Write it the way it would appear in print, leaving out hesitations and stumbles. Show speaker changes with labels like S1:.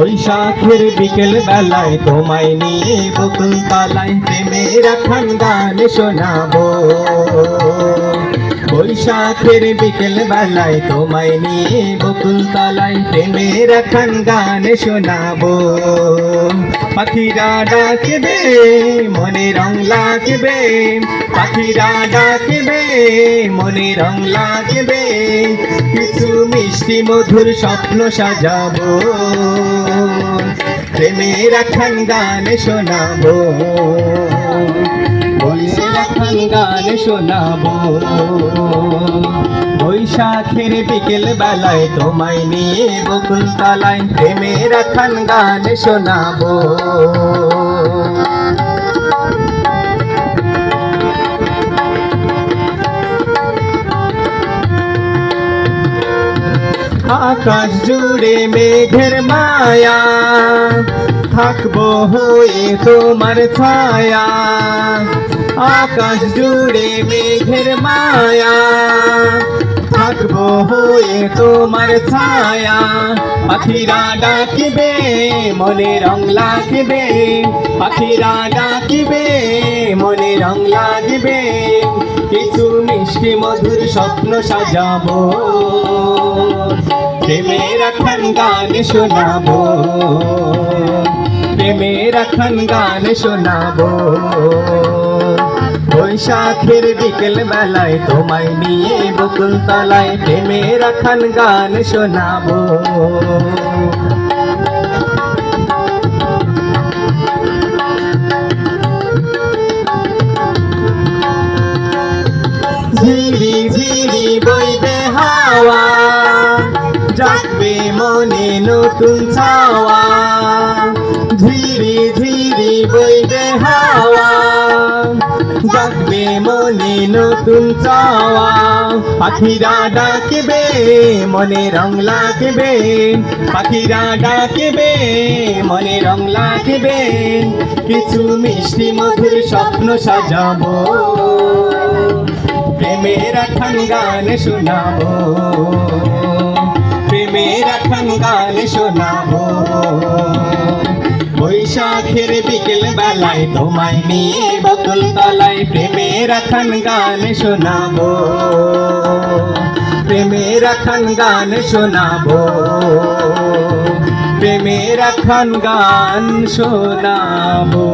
S1: বৈশাখের বিকেল বেলায় তোমায় নিয়ে বকুল তলায় প্রেমের এখন গান শোনাবো। বৈশাখের বিকেল বেলায় তোমায় নিয়ে বকুল তলায় প্রেমের এখন গান শোনাবো। পাখিরা ডাকবে মনে রং লাগবে, পাখিরা ডাকবে মনে রং লাগবে, কিছু মিষ্টি মধুর স্বপ্ন সাজাবো, প্রেমের এখন গান শোনাবো, প্রেমের এখন গান শোনাবো। বৈশাখের বিকেল বেলায় তোমায় নিয়ে বকুল তলায় প্রেমের এখন গান শোনাবো। আকাশ জুড়ে মেঘের মায়া, থাকবো হয়ে তোমার ছায়া। আকাশ জুড়ে মেঘের মায়া, থাকবো হয়ে তোমার ছায়া। পাখিরা ডাকবে মনে রং লাগবে, পাখিরা ডাকবে মনে রং লাগবে, কিছু মিষ্টি মধুর স্বপ্ন সাজাবো, প্রেমের এখন গান শোনাবো, প্রেমের এখন গান শোনাবো। বৈশাখের বিকেল বেলায় তোমায় নিয়ে বকুল তলায় প্রেমের এখন গান শোনাবো। ঝিরি ঝিরি বইবে হাওয়া, জাগবে মনে নতুন ছাওয়া। ঝিরি ঝিরি বইবে হাওয়া, জাগবে মনে নতুন চাওয়া। পাখিরা ডাকবে মনে রং লাগবে, পাখিরা ডাকবে মনে রং লাগবে, কিছু মিষ্টি মধুর স্বপ্ন সাজাবো, প্রেমের এখন গান শোনাবো, প্রেমের এখন গান শোনাবো। বৈশাখের বিকেল বেলায় তোমায় নিয়ে বকুল তলায় প্রেমের এখন গান শোনাবো, প্রেমের এখন গান শোনাবো, প্রেমের এখন গান শোনাবো।